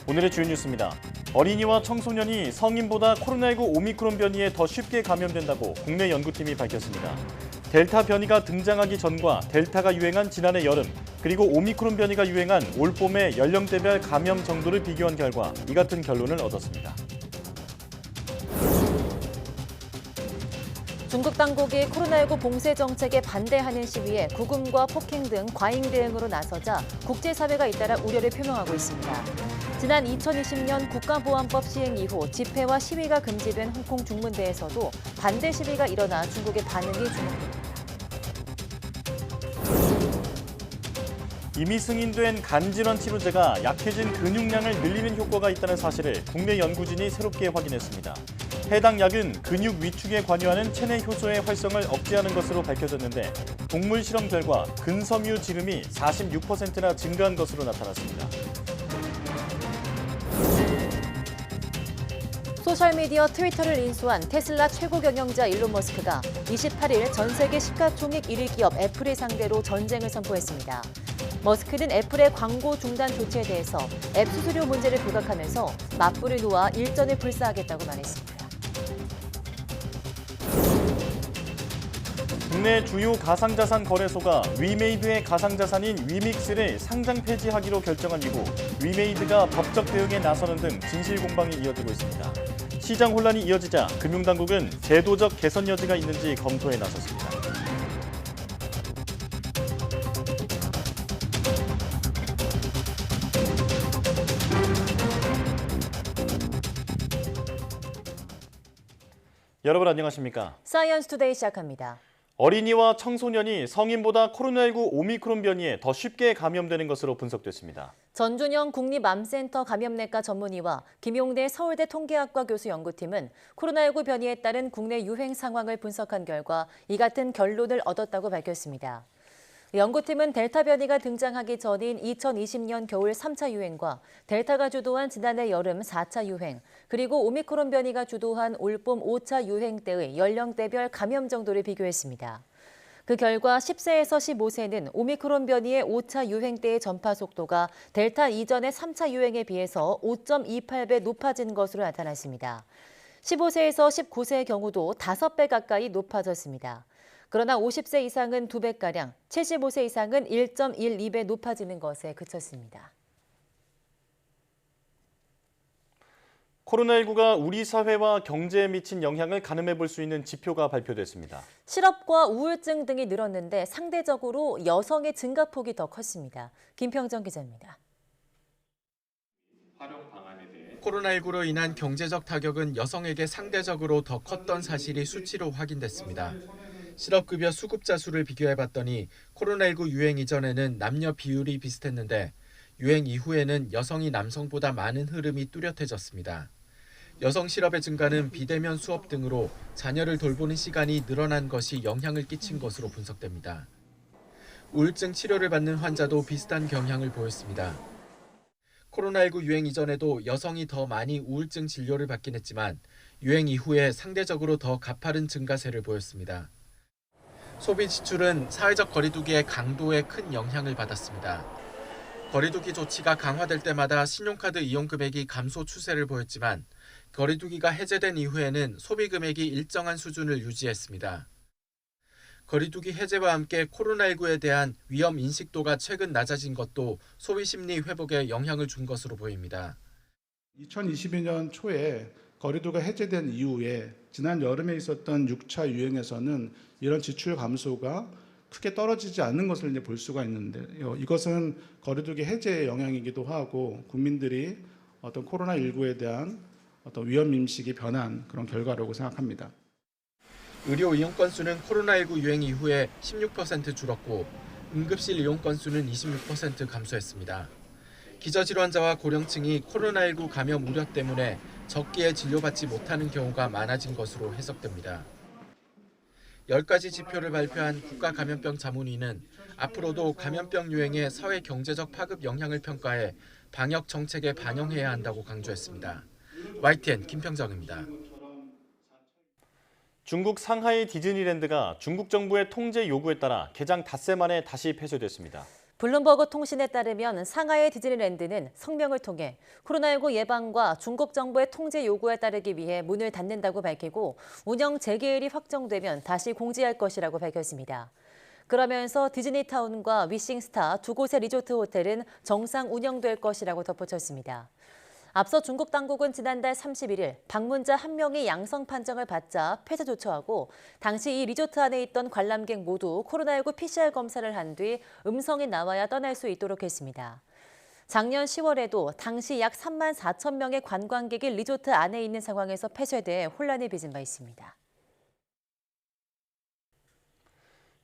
오늘의 주요 뉴스입니다. 어린이와 청소년이 성인보다 코로나19 오미크론 변이에 더 쉽게 감염된다고 국내 연구팀이 밝혔습니다. 델타 변이가 등장하기 전과 델타가 유행한 지난해 여름, 그리고 오미크론 변이가 유행한 올 봄의 연령대별 감염 정도를 비교한 결과 이 같은 결론을 얻었습니다. 중국 당국이 코로나19 봉쇄 정책에 반대하는 시위에 구금과 폭행 등 과잉 대응으로 나서자 국제사회가 잇따라 우려를 표명하고 있습니다. 지난 2020년 국가보안법 시행 이후 집회와 시위가 금지된 홍콩 중문대에서도 반대 시위가 일어나 중국의 반응이 주목됩니다. 이미 승인된 간질환 치료제가 약해진 근육량을 늘리는 효과가 있다는 사실을 국내 연구진이 새롭게 확인했습니다. 해당 약은 근육 위축에 관여하는 체내 효소의 활성을 억제하는 것으로 밝혀졌는데 동물 실험 결과 근섬유 지름이 46%나 증가한 것으로 나타났습니다. 소셜미디어 트위터를 인수한 테슬라 최고 경영자 일론 머스크가 28일 전 세계 시가총액 1위 기업 애플을 상대로 전쟁을 선포했습니다. 머스크는 애플의 광고 중단 조치에 대해서 앱 수수료 문제를 부각하면서 맞불을 놓아 일전을 불사하겠다고 말했습니다. 국내 주요 가상자산 거래소가 위메이드의 가상자산인 위믹스를 상장 폐지하기로 결정한 이후 위메이드가 법적 대응에 나서는 등 진실 공방이 이어지고 있습니다. 시장 혼란이 이어지자 금융당국은 제도적 개선 여지가 있는지 검토에 나섰습니다. 여러분 안녕하십니까? 사이언스 투데이 시작합니다. 어린이와 청소년이 성인보다 코로나19 오미크론 변이에 더 쉽게 감염되는 것으로 분석됐습니다. 전준영 국립암센터 감염내과 전문의와 김용대 서울대 통계학과 교수 연구팀은 코로나19 변이에 따른 국내 유행 상황을 분석한 결과 이 같은 결론을 얻었다고 밝혔습니다. 연구팀은 델타 변이가 등장하기 전인 2020년 겨울 3차 유행과 델타가 주도한 지난해 여름 4차 유행, 그리고 오미크론 변이가 주도한 올봄 5차 유행 때의 연령대별 감염 정도를 비교했습니다. 그 결과 10세에서 15세는 오미크론 변이의 5차 유행 때의 전파 속도가 델타 이전의 3차 유행에 비해서 5.28배 높아진 것으로 나타났습니다. 15세에서 19세의 경우도 5배 가까이 높아졌습니다. 그러나 50세 이상은 2배가량, 75세 이상은 1.12배 높아지는 것에 그쳤습니다. 코로나19가 우리 사회와 경제에 미친 영향을 가늠해 볼 수 있는 지표가 발표됐습니다. 실업과 우울증 등이 늘었는데 상대적으로 여성의 증가폭이 더 컸습니다. 김평정 기자입니다. 코로나19로 인한 경제적 타격은 여성에게 상대적으로 더 컸던 사실이 수치로 확인됐습니다. 실업급여 수급자 수를 비교해봤더니 코로나19 유행 이전에는 남녀 비율이 비슷했는데 유행 이후에는 여성이 남성보다 많은 흐름이 뚜렷해졌습니다. 여성 실업의 증가는 비대면 수업 등으로 자녀를 돌보는 시간이 늘어난 것이 영향을 끼친 것으로 분석됩니다. 우울증 치료를 받는 환자도 비슷한 경향을 보였습니다. 코로나19 유행 이전에도 여성이 더 많이 우울증 진료를 받긴 했지만 유행 이후에 상대적으로 더 가파른 증가세를 보였습니다. 소비 지출은 사회적 거리두기의 강도에 큰 영향을 받았습니다. 거리두기 조치가 강화될 때마다 신용카드 이용 금액이 감소 추세를 보였지만 거리두기가 해제된 이후에는 소비 금액이 일정한 수준을 유지했습니다. 거리두기 해제와 함께 코로나19에 대한 위험 인식도가 최근 낮아진 것도 소비 심리 회복에 영향을 준 것으로 보입니다. 2022년 초에 거리두기가 해제된 이후에 지난 여름에 있었던 6차 유행에서는 이런 지출 감소가 크게 떨어지지 않는 것을 이제 볼 수가 있는데요. 이것은 거리두기 해제의 영향이기도 하고 국민들이 어떤 코로나19에 대한 어떤 위험 인식이 변한 그런 결과라고 생각합니다. 의료 이용 건수는 코로나19 유행 이후에 16% 줄었고 응급실 이용 건수는 26% 감소했습니다. 기저질환자와 고령층이 코로나19 감염 우려 때문에 적기에 진료받지 못하는 경우가 많아진 것으로 해석됩니다. 10가지 지표를 발표한 국가감염병 자문위는 앞으로도 감염병 유행의 사회 경제적 파급 영향을 평가해 방역 정책에 반영해야 한다고 강조했습니다. YTN 김평정입니다. 중국 상하이 디즈니랜드가 중국 정부의 통제 요구에 따라 개장 닷새 만에 다시 폐쇄됐습니다. 블룸버그 통신에 따르면 상하이 디즈니랜드는 성명을 통해 코로나19 예방과 중국 정부의 통제 요구에 따르기 위해 문을 닫는다고 밝히고 운영 재개일이 확정되면 다시 공지할 것이라고 밝혔습니다. 그러면서 디즈니타운과 위싱스타 두 곳의 리조트 호텔은 정상 운영될 것이라고 덧붙였습니다. 앞서 중국 당국은 지난달 31일 방문자 1명이 양성 판정을 받자 폐쇄 조처하고 당시 이 리조트 안에 있던 관람객 모두 코로나19 PCR 검사를 한 뒤 음성이 나와야 떠날 수 있도록 했습니다. 작년 10월에도 당시 약 3만 4천 명의 관광객이 리조트 안에 있는 상황에서 폐쇄돼 혼란을 빚은 바 있습니다.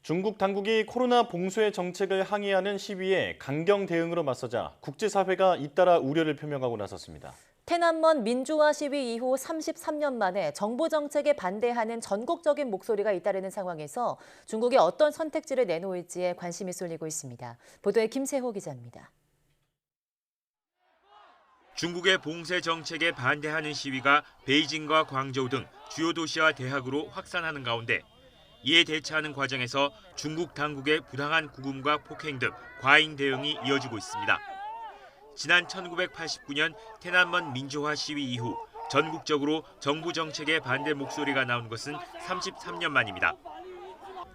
중국 당국이 코로나 봉쇄 정책을 항의하는 시위에 강경 대응으로 맞서자 국제사회가 잇따라 우려를 표명하고 나섰습니다. 테난먼 민주화 시위 이후 33년 만에 정부 정책에 반대하는 전국적인 목소리가 잇따르는 상황에서 중국이 어떤 선택지를 내놓을지에 관심이 쏠리고 있습니다. 보도에 김세호 기자입니다. 중국의 봉쇄 정책에 반대하는 시위가 베이징과 광저우 등 주요 도시와 대학으로 확산하는 가운데 이에 대처하는 과정에서 중국 당국의 부당한 구금과 폭행 등 과잉 대응이 이어지고 있습니다. 지난 1989년 테난먼 민주화 시위 이후 전국적으로 정부 정책에 반대 목소리가 나온 것은 33년 만입니다.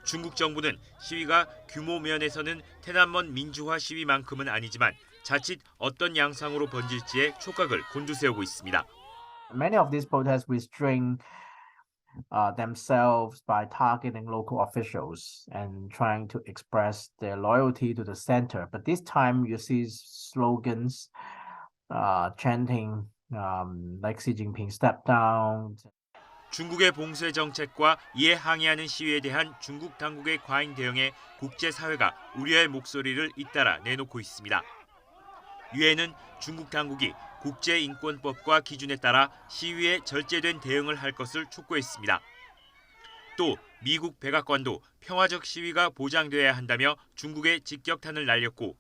중국 정부는 시위가 규모 면에서는 테난먼 민주화 시위만큼은 아니지만 자칫 어떤 양상으로 번질지에 촉각을 곤두세우고 있습니다. Many of these protests restrain themselves by targeting local officials and trying to express their loyalty to the center. But this time you see slogans chanting like Xi Jinping step down. 중국의 봉쇄 정책과 이에 항의하는 시위에 대한 중국 당국의 과잉 대응에 국제사회가 우려의 목소리를 잇따라 내놓고 있습니다. 유엔은 중국 당국이 국제인권법과 기준에 따라 시위에 절제된 대응을 할 것을 촉구했습니다. 또 미국 백악관도 평화적 시위가 보장돼야 한다며 중국에 직격탄을 날렸고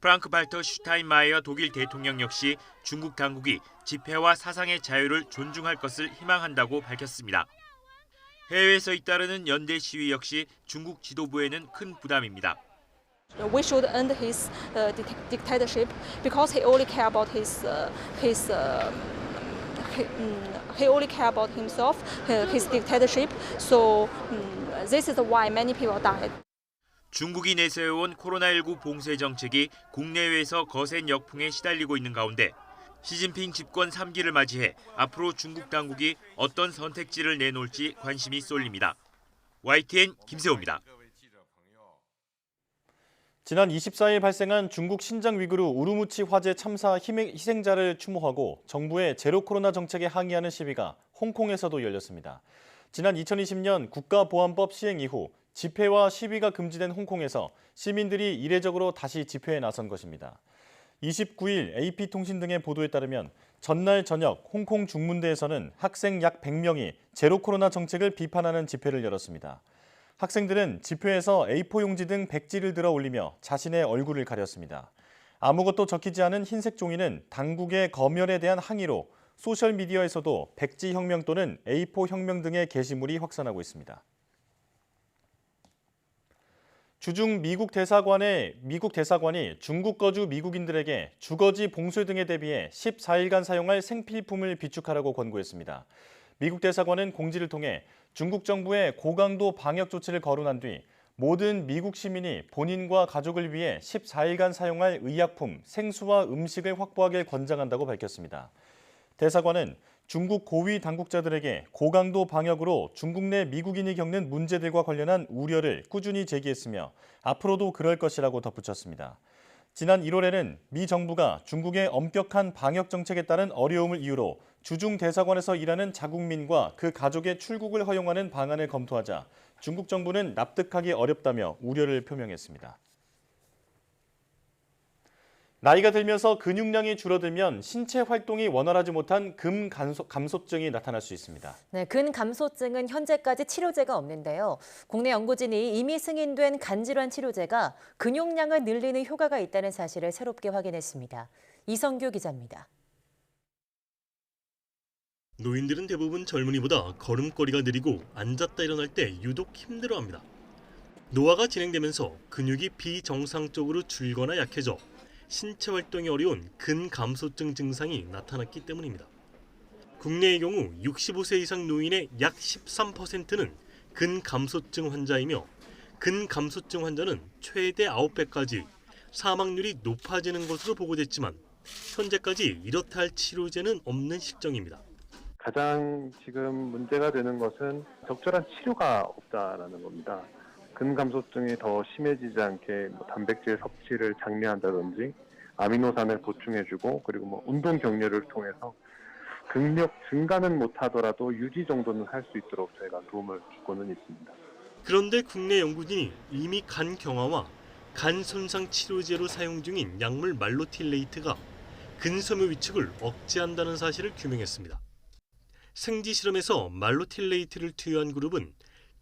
프랑크 발터 슈타인마이어 독일 대통령 역시 중국 당국이 집회와 사상의 자유를 존중할 것을 희망한다고 밝혔습니다. 해외에서 잇따르는 연대 시위 역시 중국 지도부에는 큰 부담입니다. We should end his dictatorship because he only care about he only care about himself, his dictatorship. So this is why many people died. 중국이 내세워온 코로나19 봉쇄 정책이 국내외에서 거센 역풍에 시달리고 있는 가운데 시진핑 집권 3기를 맞이해 앞으로 중국 당국이 어떤 선택지를 내놓을지 관심이 쏠립니다. YTN 김세호입니다. 지난 24일 발생한 중국 신장 위구르 우루무치 화재 참사 희생자를 추모하고 정부의 제로 코로나 정책에 항의하는 시위가 홍콩에서도 열렸습니다. 지난 2020년 국가보안법 시행 이후 집회와 시위가 금지된 홍콩에서 시민들이 이례적으로 다시 집회에 나선 것입니다. 29일 AP통신 등의 보도에 따르면 전날 저녁 홍콩 중문대에서는 학생 약 100명이 제로 코로나 정책을 비판하는 집회를 열었습니다. 학생들은 집회에서 A4 용지 등 백지를 들어 올리며 자신의 얼굴을 가렸습니다. 아무것도 적히지 않은 흰색 종이는 당국의 검열에 대한 항의로 소셜미디어에서도 백지 혁명 또는 A4 혁명 등의 게시물이 확산하고 있습니다. 주중 미국 대사관이 중국 거주 미국인들에게 주거지 봉쇄 등에 대비해 14일간 사용할 생필품을 비축하라고 권고했습니다. 미국 대사관은 공지를 통해 중국 정부의 고강도 방역 조치를 거론한 뒤 모든 미국 시민이 본인과 가족을 위해 14일간 사용할 의약품, 생수와 음식을 확보하길 권장한다고 밝혔습니다. 대사관은 중국 고위 당국자들에게 고강도 방역으로 중국 내 미국인이 겪는 문제들과 관련한 우려를 꾸준히 제기했으며 앞으로도 그럴 것이라고 덧붙였습니다. 지난 1월에는 미 정부가 중국의 엄격한 방역 정책에 따른 어려움을 이유로 주중 대사관에서 일하는 자국민과 그 가족의 출국을 허용하는 방안을 검토하자 중국 정부는 납득하기 어렵다며 우려를 표명했습니다. 나이가 들면서 근육량이 줄어들면 신체 활동이 원활하지 못한 근감소증이 나타날 수 있습니다. 네, 근감소증은 현재까지 치료제가 없는데요. 국내 연구진이 이미 승인된 간질환 치료제가 근육량을 늘리는 효과가 있다는 사실을 새롭게 확인했습니다. 이성규 기자입니다. 노인들은 대부분 젊은이보다 걸음걸이가 느리고 앉았다 일어날 때 유독 힘들어합니다. 노화가 진행되면서 근육이 비정상적으로 줄거나 약해져 신체 활동이 어려운 근감소증 증상이 나타났기 때문입니다. 국내의 경우 65세 이상 노인의 약 13%는 근감소증 환자이며 근감소증 환자는 최대 9배까지 사망률이 높아지는 것으로 보고됐지만 현재까지 이렇다 할 치료제는 없는 실정입니다. 가장 지금 문제가 되는 것은 적절한 치료가 없다라는 겁니다. 근감소증이 더 심해지지 않게 단백질 섭취를 장려한다든지 아미노산을 보충해주고 그리고 운동 격려를 통해서 근력 증가는 못하더라도 유지 정도는 할 수 있도록 저희가 도움을 주고는 있습니다. 그런데 국내 연구진이 이미 간 경화와 간 손상 치료제로 사용 중인 약물 말로틸레이트가 근섬유 위축을 억제한다는 사실을 규명했습니다. 생지 실험에서 말로틸레이트를 투여한 그룹은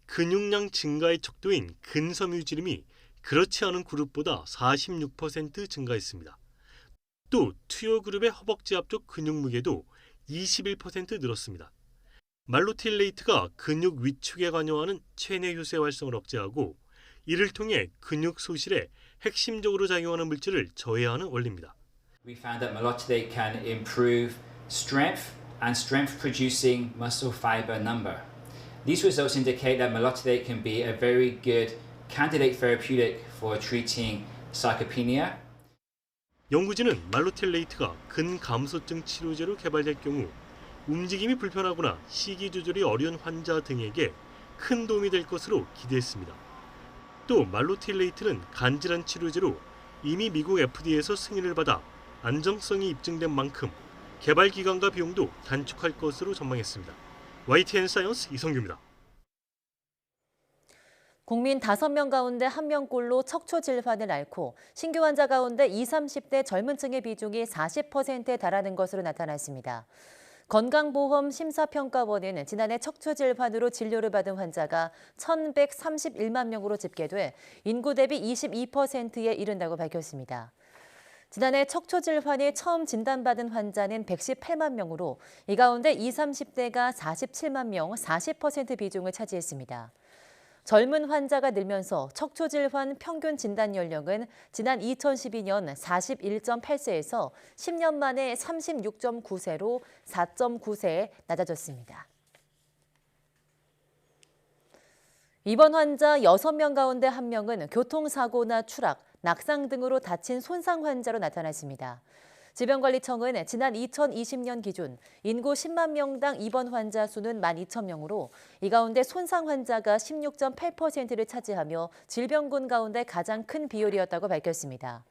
근육량 증가의 척도인 근섬유 지름이 그렇지 않은 그룹보다 46% 증가했습니다. 또 투여 그룹의 허벅지 앞쪽 근육 무게도 21% 늘었습니다. 말로틸레이트가 근육 위축에 관여하는 체내 효새 활성을 억제하고 이를 통해 근육 소실에 핵심적으로 작용하는 물질을 저해하는 원리입니다. We found that maltodextrin can improve strength and strength-producing muscle fiber number. These results indicate that maltodextrin can be a very good candidate therapeutic for treating sarcopenia. 연구진은 말로틸레이트가 근감소증 치료제로 개발될 경우 움직임이 불편하거나 식이 조절이 어려운 환자 등에게 큰 도움이 될 것으로 기대했습니다. 또 말로틸레이트는 간질환 치료제로 이미 미국 FDA에서 승인을 받아 안정성이 입증된 만큼 개발 기간과 비용도 단축할 것으로 전망했습니다. YTN 사이언스 이성규입니다. 국민 5명 가운데 1명꼴로 척추 질환을 앓고 신규 환자 가운데 20, 30대 젊은 층의 비중이 40%에 달하는 것으로 나타났습니다. 건강보험 심사평가원은 지난해 척추 질환으로 진료를 받은 환자가 1,131만 명으로 집계돼 인구 대비 22%에 이른다고 밝혔습니다. 지난해 척추 질환이 처음 진단받은 환자는 118만 명으로 이 가운데 20, 30대가 47만 명, 40% 비중을 차지했습니다. 젊은 환자가 늘면서 척추 질환 평균 진단 연령은 지난 2012년 41.8세에서 10년 만에 36.9세로 4.9세에 낮아졌습니다. 입원 환자 6명 가운데 1명은 교통사고나 추락, 낙상 등으로 다친 손상 환자로 나타났습니다. 질병관리청은 지난 2020년 기준 인구 10만 명당 입원 환자 수는 12,000명으로 이 가운데 손상 환자가 16.8%를 차지하며 질병군 가운데 가장 큰 비율이었다고 밝혔습니다.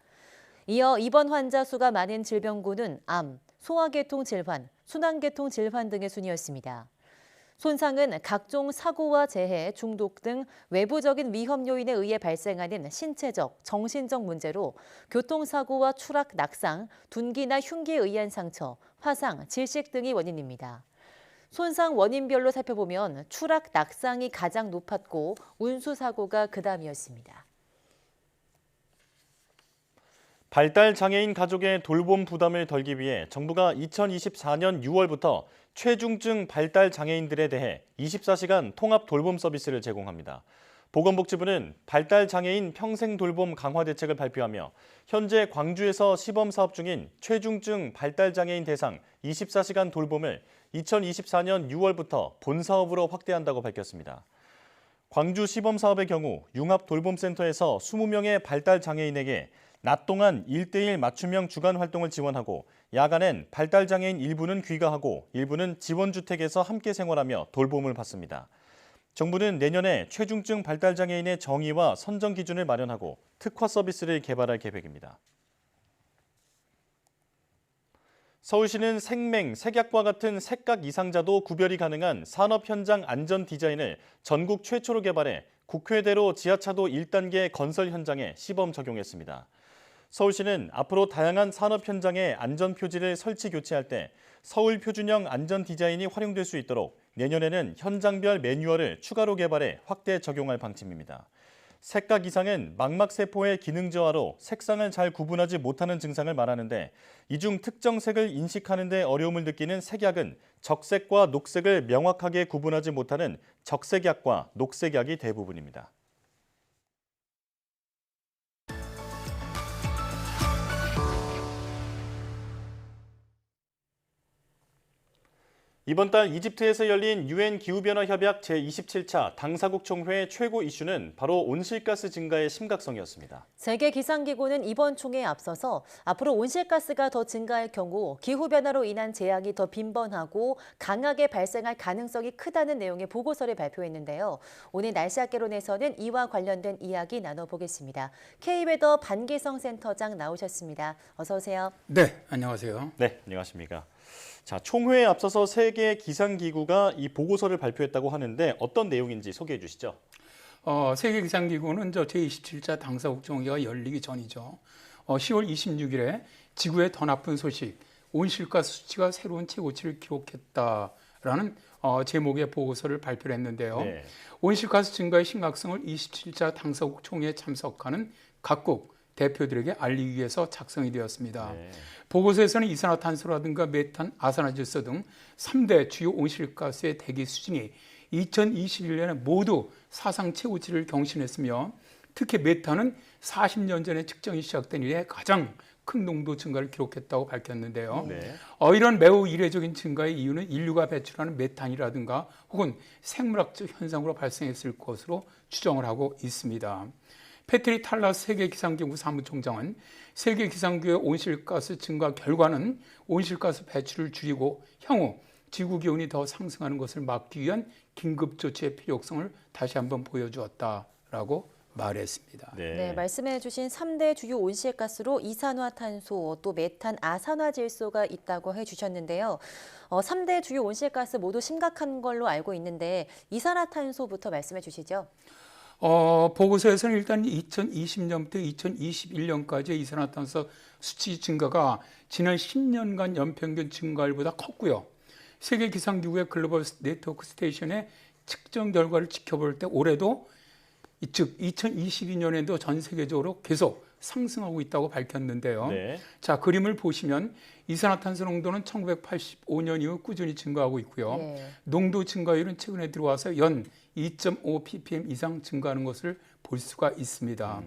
이어 입원 환자 수가 많은 질병군은 암, 소화계통 질환, 순환계통 질환 등의 순이었습니다. 손상은 각종 사고와 재해, 중독 등 외부적인 위험 요인에 의해 발생하는 신체적, 정신적 문제로 교통사고와 추락, 낙상, 둔기나 흉기에 의한 상처, 화상, 질식 등이 원인입니다. 손상 원인별로 살펴보면 추락, 낙상이 가장 높았고 운수사고가 그다음이었습니다. 발달장애인 가족의 돌봄 부담을 덜기 위해 정부가 2024년 6월부터 최중증 발달장애인들에 대해 24시간 통합 돌봄 서비스를 제공합니다. 보건복지부는 발달장애인 평생돌봄 강화 대책을 발표하며 현재 광주에서 시범사업 중인 최중증 발달장애인 대상 24시간 돌봄을 2024년 6월부터 본사업으로 확대한다고 밝혔습니다. 광주 시범사업의 경우 융합돌봄센터에서 20명의 발달장애인에게 낮 동안 1:1 맞춤형 주간 활동을 지원하고 야간엔 발달장애인 일부는 귀가하고 일부는 지원주택에서 함께 생활하며 돌봄을 받습니다. 정부는 내년에 최중증 발달장애인의 정의와 선정 기준을 마련하고 특화 서비스를 개발할 계획입니다. 서울시는 생맹, 색약과 같은 색각 이상자도 구별이 가능한 산업 현장 안전 디자인을 전국 최초로 개발해 국회대로 지하차도 1단계 건설 현장에 시범 적용했습니다. 서울시는 앞으로 다양한 산업 현장에 안전 표지를 설치 교체할 때 서울 표준형 안전 디자인이 활용될 수 있도록 내년에는 현장별 매뉴얼을 추가로 개발해 확대 적용할 방침입니다. 색각 이상은 망막세포의 기능 저하로 색상을 잘 구분하지 못하는 증상을 말하는데 이 중 특정 색을 인식하는 데 어려움을 느끼는 색약은 적색과 녹색을 명확하게 구분하지 못하는 적색약과 녹색약이 대부분입니다. 이번 달 이집트에서 열린 유엔 기후변화 협약 제27차 당사국 총회 최고 이슈는 바로 온실가스 증가의 심각성이었습니다. 세계기상기구는 이번 총회에 앞서서 앞으로 온실가스가 더 증가할 경우 기후변화로 인한 재앙이 더 빈번하고 강하게 발생할 가능성이 크다는 내용의 보고서를 발표했는데요. 오늘 날씨학개론에서는 이와 관련된 이야기 나눠보겠습니다. K웨더 반기성 센터장 나오셨습니다. 어서 오세요. 네, 안녕하세요. 네, 안녕하십니까. 자, 총회에 앞서서 세계 기상기구가 이 보고서를 발표했다고 하는데 어떤 내용인지 소개해 주시죠. 세계기상기구는 제27차 당사국 총회가 열리기 전이죠. 10월 26일에 지구의 더 나쁜 소식, 온실가스 수치가 새로운 최고치를 기록했다라는 제목의 보고서를 발표를 했는데요. 네. 온실가스 증가의 심각성을 27차 당사국 총회에 참석하는 각국 대표들에게 알리기 위해서 작성이 되었습니다. 네. 보고서에서는 이산화탄소라든가 메탄, 아산화질소 등 3대 주요 온실가스의 대기 수준이 2021년에 모두 사상 최고치를 경신했으며 특히 메탄은 40년 전에 측정이 시작된 이래 가장 큰 농도 증가를 기록했다고 밝혔는데요. 네. 이런 매우 이례적인 증가의 이유는 인류가 배출하는 메탄이라든가 혹은 생물학적 현상으로 발생했을 것으로 추정을 하고 있습니다. 패트릭 탈라스 세계기상기구 사무총장은 세계기상기구의 온실가스 증가 결과는 온실가스 배출을 줄이고 향후 지구기온이 더 상승하는 것을 막기 위한 긴급조치의 필요성을 다시 한번 보여주었다라고 말했습니다. 네, 말씀해 주신 3대 주요 온실가스로 이산화탄소, 또 메탄, 아산화질소가 있다고 해주셨는데요. 3대 주요 온실가스 모두 심각한 걸로 알고 있는데 이산화탄소부터 말씀해 주시죠. 보고서에서는 일단 2020년부터 2021년까지의 이산화탄소 수치 증가가 지난 10년간 연평균 증가율보다 컸고요. 세계기상기구의 글로벌 네트워크 스테이션의 측정 결과를 지켜볼 때 올해도 즉 2022년에도 전 세계적으로 계속 상승하고 있다고 밝혔는데요. 네. 자, 그림을 보시면 이산화탄소 농도는 1985년 이후 꾸준히 증가하고 있고요. 네. 농도 증가율은 최근에 들어와서 연 2.5 ppm 이상 증가하는 것을 볼 수가 있습니다.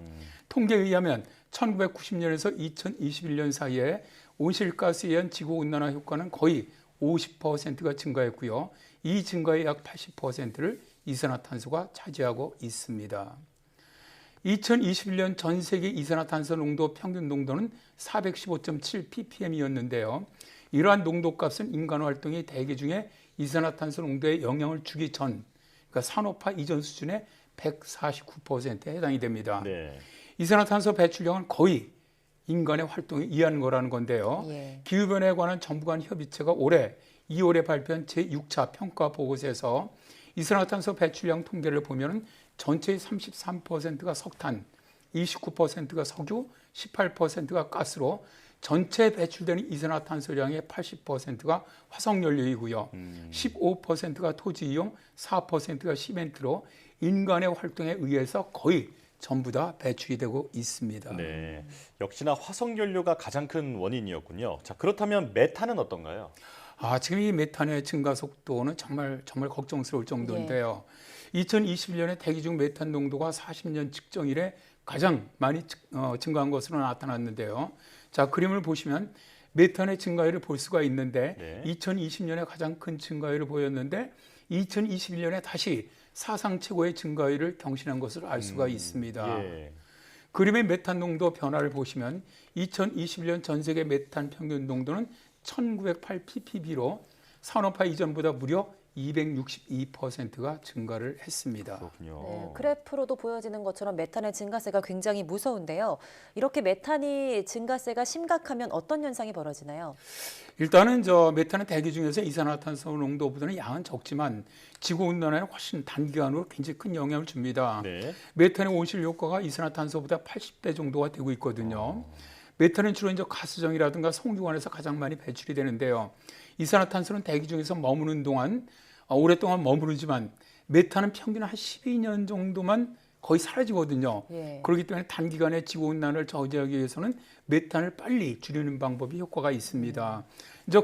통계에 의하면 1990년에서 2021년 사이에 온실가스에 의한 지구온난화 효과는 거의 50%가 증가했고요. 이 증가의 약 80%를 이산화탄소가 차지하고 있습니다. 2021년 전 세계 이산화탄소 농도 평균 농도는 415.7 ppm이었는데요. 이러한 농도값은 인간 활동이 대기 중에 이산화탄소 농도에 영향을 주기 전, 그러니까 산업화 이전 수준의 149%에 해당이 됩니다. 네. 이산화탄소 배출량은 거의 인간의 활동에 의한 거라는 건데요. 예. 기후변화에 관한 정부 간 협의체가 올해 2월에 발표한 제6차 평가 보고서에서 이산화탄소 배출량 통계를 보면 전체의 33%가 석탄, 29%가 석유, 18%가 가스로 전체 배출되는 이산화탄소량의 80%가 화석연료이고요. 15%가 토지이용, 4%가 시멘트로 인간의 활동에 의해서 거의 전부 다 배출이 되고 있습니다. 네. 역시나 화석연료가 가장 큰 원인이었군요. 자, 그렇다면 메탄은 어떤가요? 지금 이 메탄의 증가 속도는 정말 걱정스러울 정도인데요. 2021년에 대기 중 메탄 농도가 40년 측정 이래 가장 많이 증가한 것으로 나타났는데요. 자, 그림을 보시면 메탄의 증가율을 볼 수가 있는데 네. 2020년에 가장 큰 증가율을 보였는데 2021년에 다시 사상 최고의 증가율을 경신한 것을 알 수가 있습니다. 예. 그림의 메탄 농도 변화를 보시면 2021년 전 세계 메탄 평균 농도는 1908 ppb로 산업화 이전보다 무려 262%가 증가를 했습니다. 그렇군요. 네, 그래프로도 보여지는 것처럼 메탄의 증가세가 굉장히 무서운데요. 이렇게 메탄이 증가세가 심각하면 어떤 현상이 벌어지나요? 일단은 메탄은 대기 중에서 이산화탄소 농도보다는 양은 적지만 지구온난화에 훨씬 단기간으로 굉장히 큰 영향을 줍니다. 네. 메탄의 온실 효과가 이산화탄소보다 80배 정도가 되고 있거든요. 메탄은 주로 가스정이라든가 송유관에서 가장 많이 배출이 되는데요. 이산화탄소는 대기 중에서 머무는 동안 오랫동안 머무르지만 메탄은 평균 한 12년 정도만 거의 사라지거든요. 예. 그렇기 때문에 단기간에 지구온난화를 저지하기 위해서는 메탄을 빨리 줄이는 방법이 효과가 있습니다.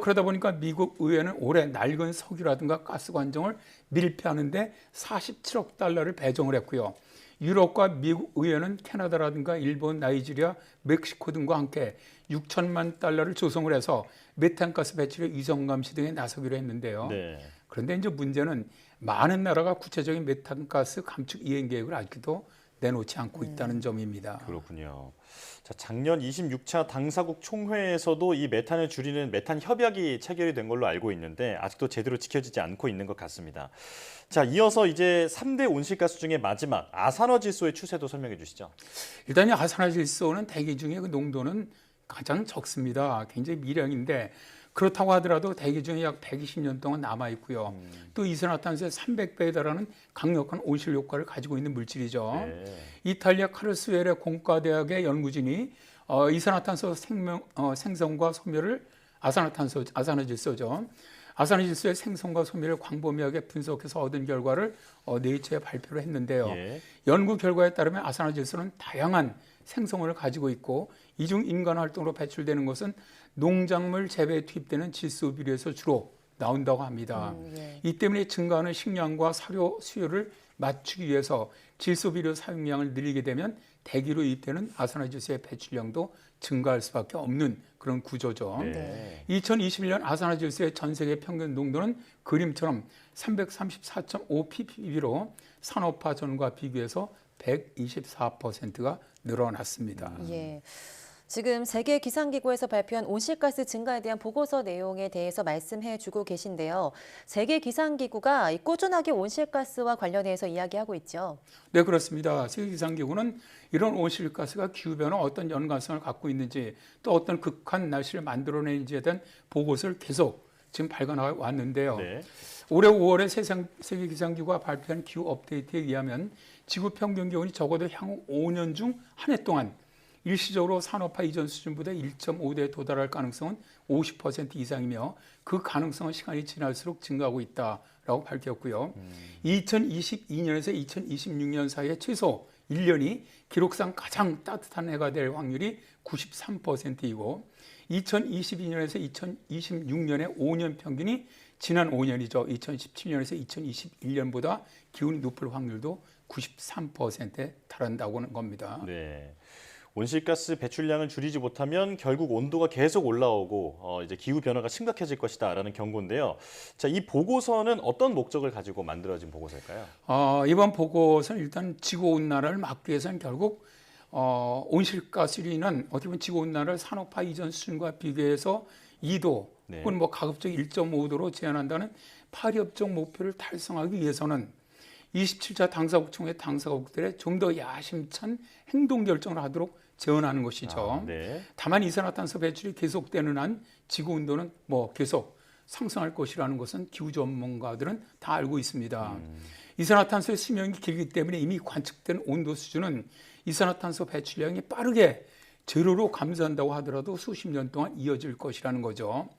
그러다 보니까 미국 의회는 올해 낡은 석유라든가 가스 관정을 밀폐하는데 47억 달러를 배정을 했고요. 유럽과 미국 의회는 캐나다라든가 일본, 나이지리아, 멕시코 등과 함께 6천만 달러를 조성을 해서 메탄가스 배출의 위성 감시 등에 나서기로 했는데요. 네. 그런데 이제 문제는 많은 나라가 구체적인 메탄가스 감축 이행 계획을 아직도 내놓지 않고 있다는 점입니다. 그렇군요. 자, 작년 26차 당사국 총회에서도 이 메탄을 줄이는 메탄 협약이 체결이 된 걸로 알고 있는데 아직도 제대로 지켜지지 않고 있는 것 같습니다. 자, 이어서 이제 3대 온실가스 중에 마지막 아산화질소의 추세도 설명해 주시죠. 일단 이 아산화질소는 대기 중에 그 농도는 가장 적습니다. 굉장히 미량인데 그렇다고 하더라도 대기 중에 약 120년 동안 남아 있고요. 또 이산화탄소의 300배에 달하는 강력한 온실 효과를 가지고 있는 물질이죠. 네. 이탈리아 카르스웰의 공과대학의 연구진이 이산화탄소 생성과 소멸을 아산화질소죠. 아산화질소의 생성과 소멸을 광범위하게 분석해서 얻은 결과를 네이처에 발표를 했는데요. 예. 연구 결과에 따르면 아산화질소는 다양한 생성원을 가지고 있고 이 중 인간 활동으로 배출되는 것은 농작물 재배에 투입되는 질소 비료에서 주로 나온다고 합니다. 이 때문에 증가하는 식량과 사료 수요를 맞추기 위해서 질소 비료 사용량을 늘리게 되면 대기로 유입되는 아산화질소의 배출량도 증가할 수밖에 없는 그런 구조죠. 네. 2021년 아산화질소의 전 세계 평균 농도는 그림처럼 334.5 ppb로 산업화 전과 비교해서 124%가 늘어났습니다. 예. 지금 세계기상기구에서 발표한 온실가스 증가에 대한 보고서 내용에 대해서 말씀해 주고 계신데요. 세계기상기구가 꾸준하게 온실가스와 관련해서 이야기하고 있죠. 네, 그렇습니다. 세계기상기구는 이런 온실가스가 기후변화 어떤 연관성을 갖고 있는지 또 어떤 극한 날씨를 만들어내는지에 대한 보고서를 계속 지금 발간해 왔는데요. 네. 올해 5월에 세계기상기구가 발표한 기후 업데이트에 의하면 지구 평균 기온이 적어도 향후 5년 중 한 해 동안 일시적으로 산업화 이전 수준보다 1.5대에 도달할 가능성은 50% 이상이며 그 가능성은 시간이 지날수록 증가하고 있다라고 밝혔고요. 2022년에서 2026년 사이에 최소 1년이 기록상 가장 따뜻한 해가 될 확률이 93%이고 2022년에서 2026년의 5년 평균이 지난 5년이죠. 2017년에서 2021년보다 기온이 높을 확률도 93%에 달한다고 하는 겁니다. 네. 온실가스 배출량을 줄이지 못하면 결국 온도가 계속 올라오고 이제 기후 변화가 심각해질 것이다라는 경고인데요. 자, 이 보고서는 어떤 목적을 가지고 만들어진 보고서일까요? 이번 보고서는 일단 지구 온난화를 막기 위해서는 결국 온실가스로 인한 어떻게 보면 지구 온난화를 산업화 이전 수준과 비교해서 2도 네. 혹은 가급적 1.5도로 제한한다는 파리협정 목표를 달성하기 위해서는 27차 당사국 총회 당사국들의 좀 더 야심찬 행동 결정을 하도록 제언하는 것이죠. 네. 다만 이산화탄소 배출이 계속되는 한 지구 온도는 계속 상승할 것이라는 것은 기후 전문가들은 다 알고 있습니다. 이산화탄소의 수명이 길기 때문에 이미 관측된 온도 수준은 이산화탄소 배출량이 빠르게 제로로 감소한다고 하더라도 수십 년 동안 이어질 것이라는 거죠.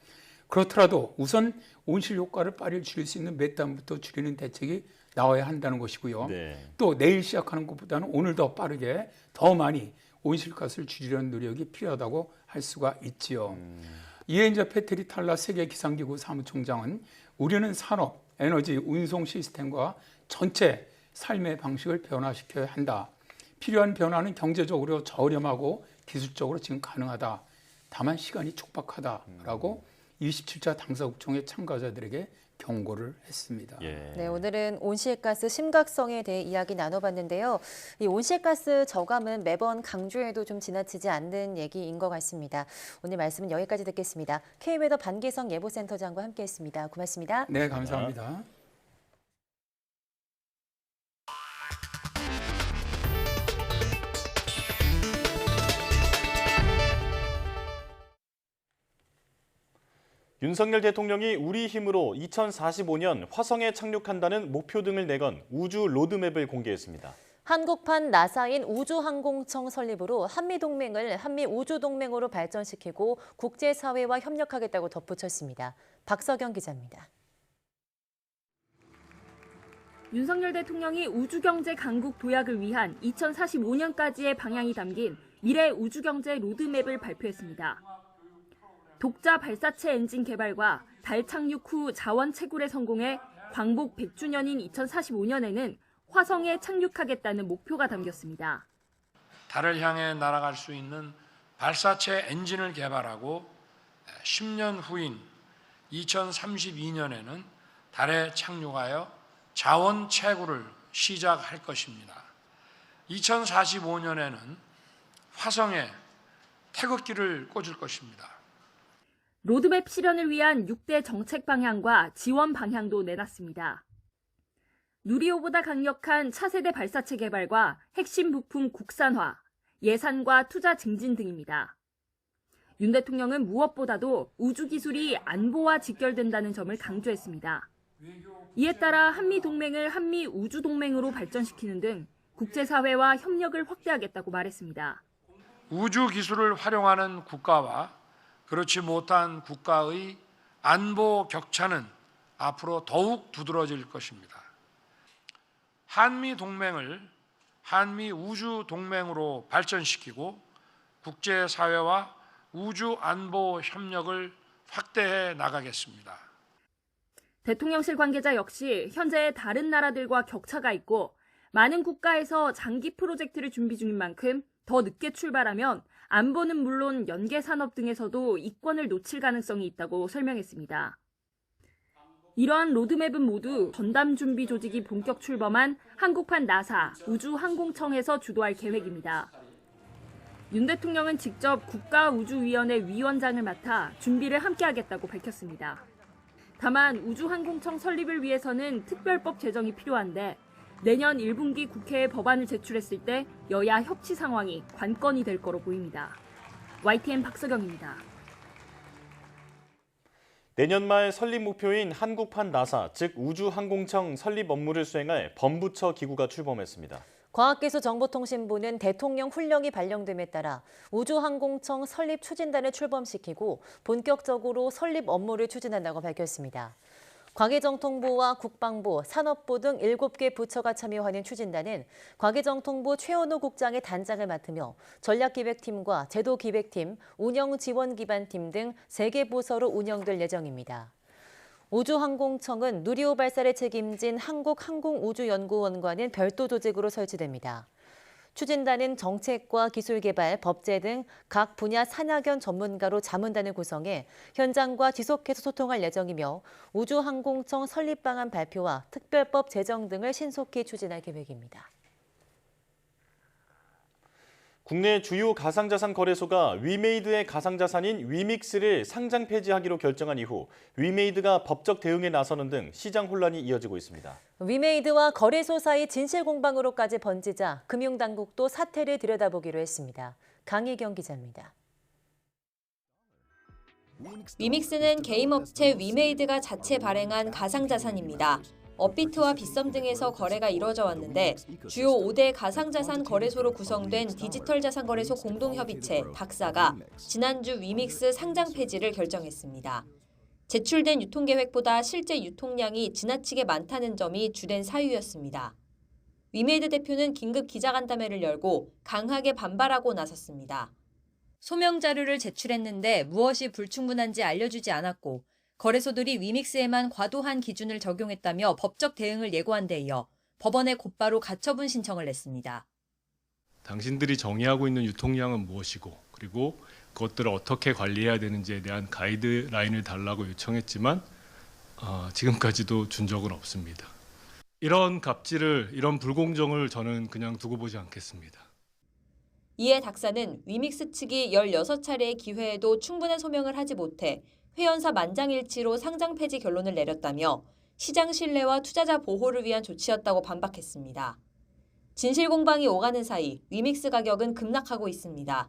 그렇더라도 우선 온실 효과를 빠르게 줄일 수 있는 메탄부터 줄이는 대책이 나와야 한다는 것이고요. 네. 또 내일 시작하는 것보다는 오늘 더 빠르게 더 많이 온실가스를 줄이려는 노력이 필요하다고 할 수가 있지요. 이에 이제 페테리 탈라 세계기상기구 사무총장은 우리는 산업, 에너지, 운송 시스템과 전체 삶의 방식을 변화시켜야 한다. 필요한 변화는 경제적으로 저렴하고 기술적으로 지금 가능하다. 다만 시간이 촉박하다라고 27차 당사국총회 참가자들에게 경고를 했습니다. 예. 네, 오늘은 온실가스 심각성에 대해 이야기 나눠봤는데요. 이 온실가스 저감은 매번 강조해도 좀 지나치지 않는 얘기인 것 같습니다. 오늘 말씀은 여기까지 듣겠습니다. K웨더 반기성 예보센터장과 함께했습니다. 고맙습니다. 네, 감사합니다. 윤석열 대통령이 우리 힘으로 2045년 화성에 착륙한다는 목표 등을 내건 우주 로드맵을 공개했습니다. 한국판 나사인 우주항공청 설립으로 한미동맹을 한미우주동맹으로 발전시키고 국제사회와 협력하겠다고 덧붙였습니다. 박석영 기자입니다. 윤석열 대통령이 우주경제 강국 도약을 위한 2045년까지의 방향이 담긴 미래 우주경제 로드맵을 발표했습니다. 독자 발사체 엔진 개발과 달 착륙 후 자원 채굴에 성공해 광복 100주년인 2045년에는 화성에 착륙하겠다는 목표가 담겼습니다. 달을 향해 날아갈 수 있는 발사체 엔진을 개발하고 10년 후인 2032년에는 달에 착륙하여 자원 채굴을 시작할 것입니다. 2045년에는 화성에 태극기를 꽂을 것입니다. 로드맵 실현을 위한 6대 정책 방향과 지원 방향도 내놨습니다. 누리호보다 강력한 차세대 발사체 개발과 핵심 부품 국산화, 예산과 투자 증진 등입니다. 윤 대통령은 무엇보다도 우주 기술이 안보와 직결된다는 점을 강조했습니다. 이에 따라 한미 동맹을 한미 우주 동맹으로 발전시키는 등 국제사회와 협력을 확대하겠다고 말했습니다. 우주 기술을 활용하는 국가와 그렇지 못한 국가의 안보 격차는 앞으로 더욱 두드러질 것입니다. 한미 동맹을 한미 우주 동맹으로 발전시키고 국제사회와 우주 안보 협력을 확대해 나가겠습니다. 대통령실 관계자 역시 현재 다른 나라들과 격차가 있고 많은 국가에서 장기 프로젝트를 준비 중인 만큼 더 늦게 출발하면 안보는 물론 연계 산업 등에서도 이권을 놓칠 가능성이 있다고 설명했습니다. 이러한 로드맵은 모두 전담 준비 조직이 본격 출범한 한국판 나사 우주항공청에서 주도할 계획입니다. 윤 대통령은 직접 국가우주위원회 위원장을 맡아 준비를 함께하겠다고 밝혔습니다. 다만 우주항공청 설립을 위해서는 특별법 제정이 필요한데 내년 1분기 국회에 법안을 제출했을 때 여야 협치 상황이 관건이 될 거로 보입니다. YTN 박서경입니다. 내년 말 설립 목표인 한국판 나사, 즉 우주항공청 설립 업무를 수행할 범부처 기구가 출범했습니다. 과학기술정보통신부는 대통령 훈령이 발령됨에 따라 우주항공청 설립 추진단을 출범시키고 본격적으로 설립 업무를 추진한다고 밝혔습니다. 과기정통부와 국방부, 산업부 등 7개 부처가 참여하는 추진단은 과기정통부 최원호 국장의 단장을 맡으며 전략기획팀과 제도기획팀, 운영지원기반팀 등 3개 부서로 운영될 예정입니다. 우주항공청은 누리호 발사를 책임진 한국항공우주연구원과는 별도 조직으로 설치됩니다. 추진단은 정책과 기술개발, 법제 등 각 분야 산학연 전문가로 자문단을 구성해 현장과 지속해서 소통할 예정이며 우주항공청 설립 방안 발표와 특별법 제정 등을 신속히 추진할 계획입니다. 국내 주요 가상자산 거래소가 위메이드의 가상자산인 위믹스를 상장 폐지하기로 결정한 이후 위메이드가 법적 대응에 나서는 등 시장 혼란이 이어지고 있습니다. 위메이드와 거래소 사이 진실 공방으로까지 번지자 금융당국도 사태를 들여다보기로 했습니다. 강희경 기자입니다. 위믹스는 게임 업체 위메이드가 자체 발행한 가상자산입니다. 업비트와 빗썸 등에서 거래가 이뤄져 왔는데 주요 5대 가상자산 거래소로 구성된 디지털 자산거래소 공동협의체 닥사가 지난주 위믹스 상장 폐지를 결정했습니다. 제출된 유통계획보다 실제 유통량이 지나치게 많다는 점이 주된 사유였습니다. 위메이드 대표는 긴급 기자간담회를 열고 강하게 반발하고 나섰습니다. 소명 자료를 제출했는데 무엇이 불충분한지 알려주지 않았고 거래소들이 위믹스에만 과도한 기준을 적용했다며 법적 대응을 예고한 데 이어 법원에 곧바로 가처분 신청을 냈습니다. 당신들이 정의하고 있는 유통량은 무엇이고 그리고 그것들을 어떻게 관리해야 되는지에 대한 가이드라인을 달라고 요청했지만 지금까지도 준 적은 없습니다. 이런 갑질을, 이런 불공정을 저는 그냥 두고 보지 않겠습니다. 이에 닥사는 위믹스 측이 16차례의 기회에도 충분한 소명을 하지 못해 회원사 만장일치로 상장 폐지 결론을 내렸다며 시장 신뢰와 투자자 보호를 위한 조치였다고 반박했습니다. 진실 공방이 오가는 사이 위믹스 가격은 급락하고 있습니다.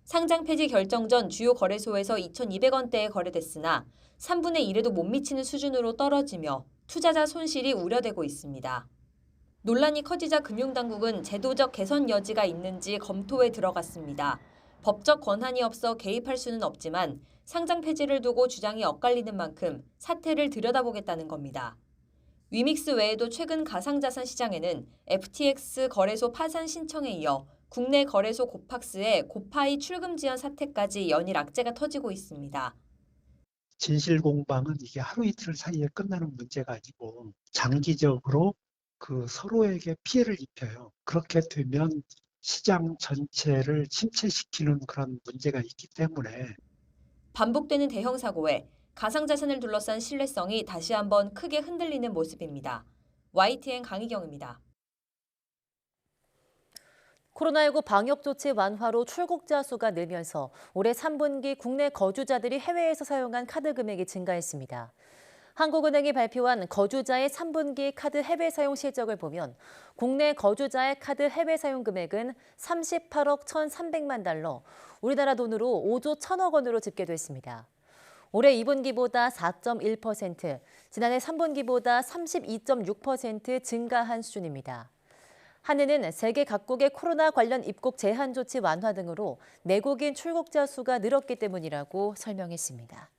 상장 폐지 결정 전 주요 거래소에서 2,200원대에 거래됐으나 3분의 1에도 못 미치는 수준으로 떨어지며 투자자 손실이 우려되고 있습니다. 논란이 커지자 금융당국은 제도적 개선 여지가 있는지 검토에 들어갔습니다. 법적 권한이 없어 개입할 수는 없지만 상장 폐지를 두고 주장이 엇갈리는 만큼 사태를 들여다보겠다는 겁니다. 위믹스 외에도 최근 가상자산 시장에는 FTX 거래소 파산 신청에 이어 국내 거래소 고팍스의 고파이 출금 지연 사태까지 연일 악재가 터지고 있습니다. 진실 공방은 이게 하루 이틀 사이에 끝나는 문제가 아니고 장기적으로 서로에게 피해를 입혀요. 그렇게 되면 시장 전체를 침체시키는 그런 문제가 있기 때문에 반복되는 대형 사고에 가상자산을 둘러싼 신뢰성이 다시 한번 크게 흔들리는 모습입니다. YTN 강희경입니다. 코로나19 방역 조치 완화로 출국자 수가 늘면서 올해 3분기 국내 거주자들이 해외에서 사용한 카드 금액이 증가했습니다. 한국은행이 발표한 거주자의 3분기 카드 해외 사용 실적을 보면 국내 거주자의 카드 해외 사용 금액은 38억 1,300만 달러, 우리나라 돈으로 5조 1,000억 원으로 집계됐습니다. 올해 2분기보다 4.1%, 지난해 3분기보다 32.6% 증가한 수준입니다. 한은은 세계 각국의 코로나 관련 입국 제한 조치 완화 등으로 내국인 출국자 수가 늘었기 때문이라고 설명했습니다.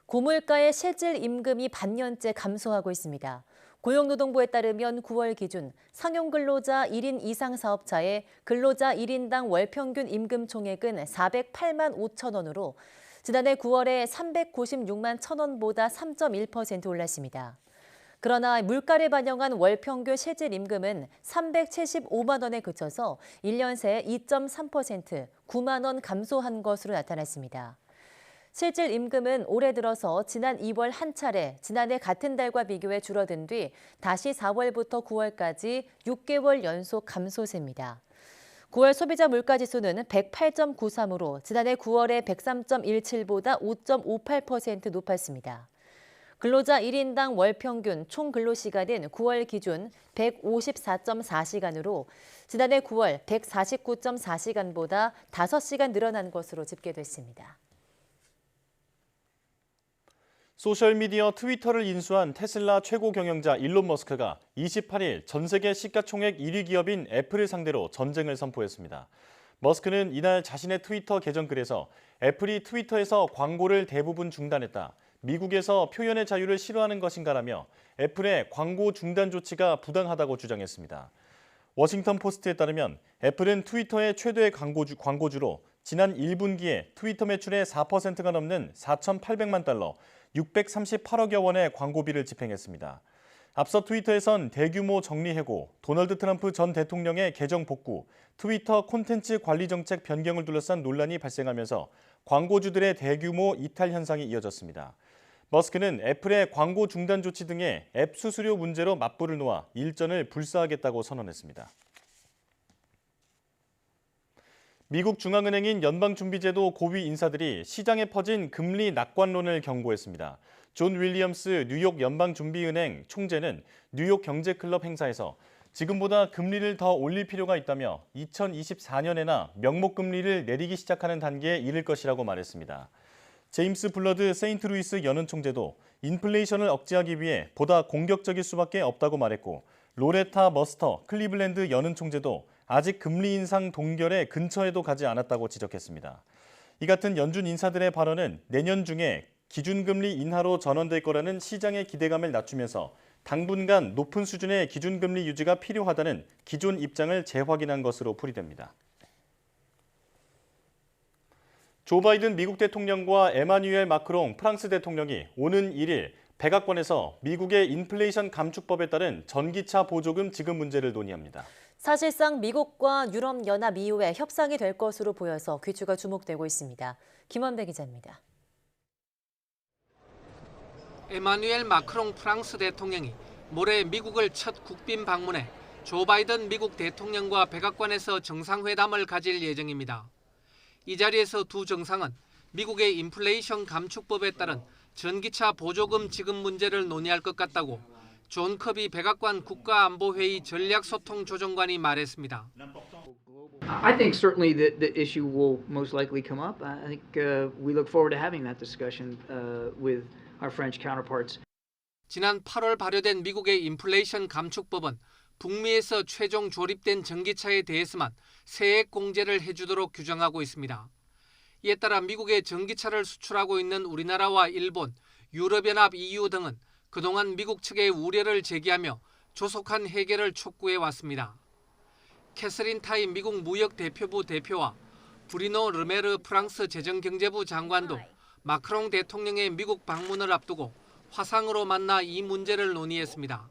고물가의 실질 임금이 반년째 감소하고 있습니다. 고용노동부에 따르면 9월 기준 상용 근로자 1인 이상 사업자의 근로자 1인당 월 평균 임금 총액은 408만 5천 원으로 지난해 9월에 396만 1천 원보다 3.1% 올랐습니다. 그러나 물가를 반영한 월 평균 실질 임금은 375만 원에 그쳐서 1년 새 2.3%, 9만 원 감소한 것으로 나타났습니다. 실질 임금은 올해 들어서 지난 2월 한 차례 지난해 같은 달과 비교해 줄어든 뒤 다시 4월부터 9월까지 6개월 연속 감소세입니다. 9월 소비자 물가지수는 108.93으로 지난해 9월의 103.17보다 5.58% 높았습니다. 근로자 1인당 월 평균 총 근로시간은 9월 기준 154.4시간으로 지난해 9월 149.4시간보다 5시간 늘어난 것으로 집계됐습니다. 소셜미디어 트위터를 인수한 테슬라 최고 경영자 일론 머스크가 28일 전 세계 시가총액 1위 기업인 애플을 상대로 전쟁을 선포했습니다. 머스크는 이날 자신의 트위터 계정 글에서 애플이 트위터에서 광고를 대부분 중단했다. 미국에서 표현의 자유를 싫어하는 것인가라며 애플의 광고 중단 조치가 부당하다고 주장했습니다. 워싱턴 포스트에 따르면 애플은 트위터의 최대 광고주로 지난 1분기에 트위터 매출의 4%가 넘는 4,800만 달러, 638억여 원의 광고비를 집행했습니다. 앞서 트위터에선 대규모 정리해고, 도널드 트럼프 전 대통령의 계정 복구, 트위터 콘텐츠 관리 정책 변경을 둘러싼 논란이 발생하면서 광고주들의 대규모 이탈 현상이 이어졌습니다. 머스크는 애플의 광고 중단 조치 등의 앱 수수료 문제로 맞불을 놓아 일전을 불사하겠다고 선언했습니다. 미국 중앙은행인 연방준비제도 고위 인사들이 시장에 퍼진 금리 낙관론을 경고했습니다. 존 윌리엄스 뉴욕 연방준비은행 총재는 뉴욕 경제클럽 행사에서 지금보다 금리를 더 올릴 필요가 있다며 2024년에나 명목금리를 내리기 시작하는 단계에 이를 것이라고 말했습니다. 제임스 블러드 세인트루이스 연은 총재도 인플레이션을 억제하기 위해 보다 공격적일 수밖에 없다고 말했고 로레타 머스터 클리블랜드 연은 총재도 아직 금리 인상 동결의 근처에도 가지 않았다고 지적했습니다. 이 같은 연준 인사들의 발언은 내년 중에 기준금리 인하로 전환될 거라는 시장의 기대감을 낮추면서 당분간 높은 수준의 기준금리 유지가 필요하다는 기존 입장을 재확인한 것으로 풀이됩니다. 조 바이든 미국 대통령과 에마뉴엘 마크롱 프랑스 대통령이 오는 1일 백악관에서 미국의 인플레이션 감축법에 따른 전기차 보조금 지급 문제를 논의합니다. 사실상 미국과 유럽연합 이후에 협상이 될 것으로 보여서 귀추가 주목되고 있습니다. 김원배 기자입니다. 에마뉴엘 마크롱 프랑스 대통령이 모레 미국을 첫 국빈 방문해 조 바이든 미국 대통령과 백악관에서 정상회담을 가질 예정입니다. 이 자리에서 두 정상은 미국의 인플레이션 감축법에 따른 전기차 보조금 지급 문제를 논의할 것 같다고 존 커비 백악관 국가안보회의 전략소통조정관이 말했습니다. I think certainly the issue will most likely come up. I think we look forward to having that discussion with our French counterparts. 지난 8월 발효된 미국의 인플레이션 감축법은 북미에서 최종 조립된 전기차에 대해서만 세액 공제를 해주도록 규정하고 있습니다. 이에 따라 미국의 전기차를 수출하고 있는 우리나라와 일본, 유럽연합 EU 등은 그동안 미국 측에 우려를 제기하며 조속한 해결을 촉구해 왔습니다. 캐서린 타이 미국 무역대표부 대표와 브리노 르메르 프랑스 재정경제부 장관도 마크롱 대통령의 미국 방문을 앞두고 화상으로 만나 이 문제를 논의했습니다.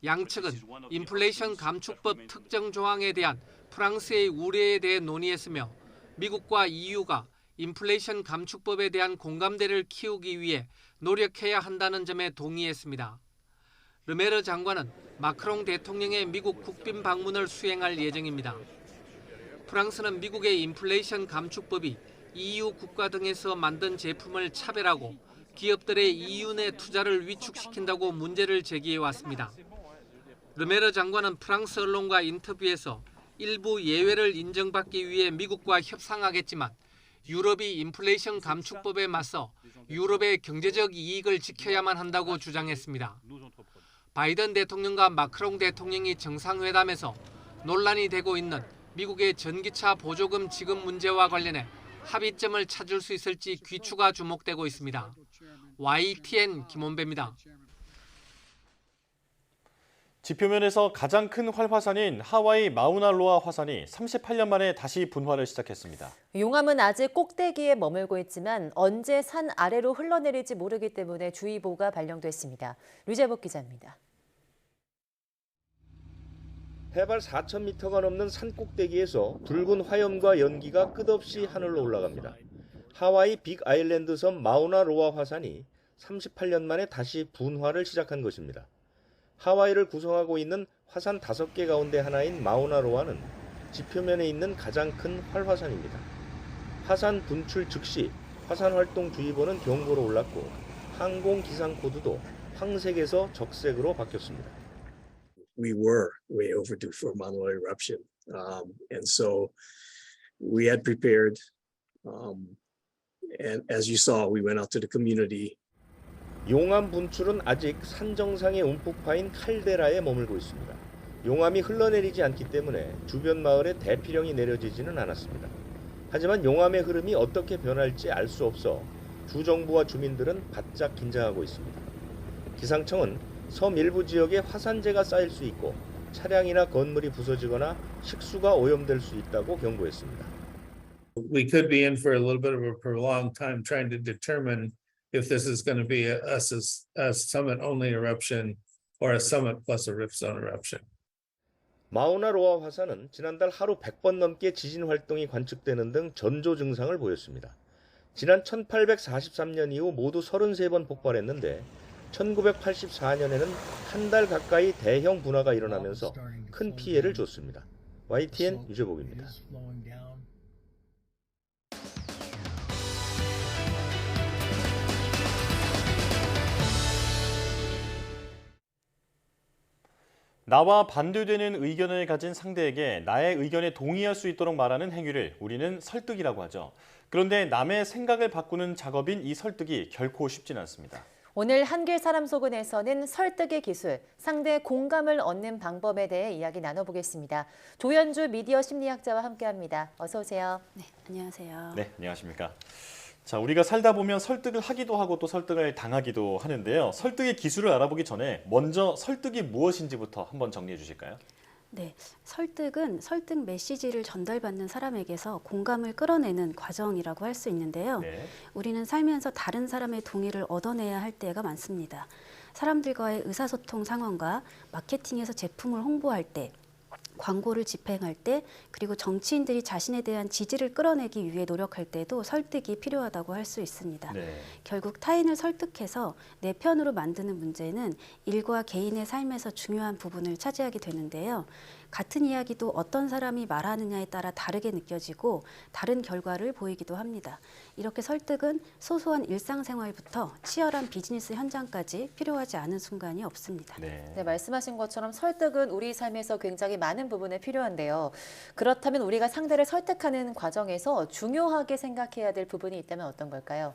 양측은 인플레이션 감축법 특정 조항에 대한 프랑스의 우려에 대해 논의했으며 미국과 EU가 인플레이션 감축법에 대한 공감대를 키우기 위해 노력해야 한다는 점에 동의했습니다. 르메르 장관은 마크롱 대통령의 미국 국빈 방문을 수행할 예정입니다. 프랑스는 미국의 인플레이션 감축법이 EU 국가 등에서 만든 제품을 차별하고 기업들의 EU 내 투자를 위축시킨다고 문제를 제기해왔습니다. 르메르 장관은 프랑스 언론과 인터뷰에서 일부 예외를 인정받기 위해 미국과 협상하겠지만 유럽이 인플레이션 감축법에 맞서 유럽의 경제적 이익을 지켜야만 한다고 주장했습니다. 바이든 대통령과 마크롱 대통령이 정상회담에서 논란이 되고 있는 미국의 전기차 보조금 지급 문제와 관련해 합의점을 찾을 수 있을지 귀추가 주목되고 있습니다. YTN 김원배입니다. 지표면에서 가장 큰 활화산인 하와이 마우나로아 화산이 38년 만에 다시 분화를 시작했습니다. 용암은 아직 꼭대기에 머물고 있지만 언제 산 아래로 흘러내릴지 모르기 때문에 주의보가 발령됐습니다. 류재복 기자입니다. 해발 4,000m가 넘는 산 꼭대기에서 붉은 화염과 연기가 끝없이 하늘로 올라갑니다. 하와이 빅 아일랜드 섬 마우나로아 화산이 38년 만에 다시 분화를 시작한 것입니다. 하와이를 구성하고 있는 화산 5개 가운데 하나인 마우나로아는 지표면에 있는 가장 큰 활화산입니다. 화산 분출 즉시 화산활동주의보는 경고로 올랐고 항공기상코드도 황색에서 적색으로 바뀌었습니다. We were way overdue for Mauna Loa eruption, and so we had prepared. And as you saw, we went out to the community. 용암 분출은 아직 산 정상에 움푹 파인 칼데라에 머물고 있습니다. 용암이 흘러내리지 않기 때문에 주변 마을에 대피령이 내려지지는 않았습니다. 하지만 용암의 흐름이 어떻게 변할지 알 수 없어 주정부와 주민들은 바짝 긴장하고 있습니다. 기상청은 섬 일부 지역에 화산재가 쌓일 수 있고 차량이나 건물이 부서지거나 식수가 오염될 수 있다고 경고했습니다. We could be in for a little bit of a prolonged time trying to determine if this is going to be a summit only eruption or a summit plus a rift zone eruption. 마우나로아 화산은 지난달 하루 100번 넘게 지진 활동이 관측되는 등 전조 증상을 보였습니다. 지난 1843년 이후 모두 33번 폭발했는데 1984년에는 한 달 가까이 대형 분화가 일어나면서 큰 피해를 줬습니다. YTN 유재복입니다. 나와 반대되는 의견을 가진 상대에게 나의 의견에 동의할 수 있도록 말하는 행위를 우리는 설득이라고 하죠. 그런데 남의 생각을 바꾸는 작업인 이 설득이 결코 쉽진 않습니다. 오늘 한길 사람 속은에서는 설득의 기술, 상대의 공감을 얻는 방법에 대해 이야기 나눠보겠습니다. 조현주 미디어 심리학자와 함께합니다. 어서 오세요. 네, 안녕하세요. 네, 안녕하십니까. 자, 우리가 살다 보면 설득을 하기도 하고 또 설득을 당하기도 하는데요. 설득의 기술을 알아보기 전에 먼저 설득이 무엇인지부터 한번 정리해 주실까요? 네, 설득은 설득 메시지를 전달받는 사람에게서 공감을 끌어내는 과정이라고 할 수 있는데요. 네. 우리는 살면서 다른 사람의 동의를 얻어내야 할 때가 많습니다. 사람들과의 의사소통 상황과 마케팅에서 제품을 홍보할 때, 광고를 집행할 때, 그리고 정치인들이 자신에 대한 지지를 끌어내기 위해 노력할 때도 설득이 필요하다고 할 수 있습니다. 네. 결국 타인을 설득해서 내 편으로 만드는 문제는 일과 개인의 삶에서 중요한 부분을 차지하게 되는데요. 같은 이야기도 어떤 사람이 말하느냐에 따라 다르게 느껴지고 다른 결과를 보이기도 합니다. 이렇게 설득은 소소한 일상생활부터 치열한 비즈니스 현장까지 필요하지 않은 순간이 없습니다. 네, 말씀하신 것처럼 설득은 우리 삶에서 굉장히 많은 부분에 필요한데요. 그렇다면 우리가 상대를 설득하는 과정에서 중요하게 생각해야 될 부분이 있다면 어떤 걸까요?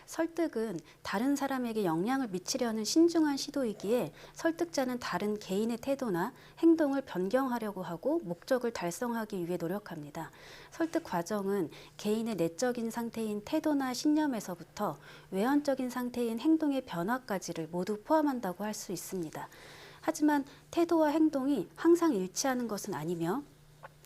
설득은 다른 사람에게 영향을 미치려는 신중한 시도이기에 설득자는 다른 개인의 태도나 행동을 변경하려고 하고 목적을 달성하기 위해 노력합니다. 설득 과정은 개인의 내적인 상태인 태도나 신념에서부터 외연적인 상태인 행동의 변화까지를 모두 포함한다고 할 수 있습니다. 하지만 태도와 행동이 항상 일치하는 것은 아니며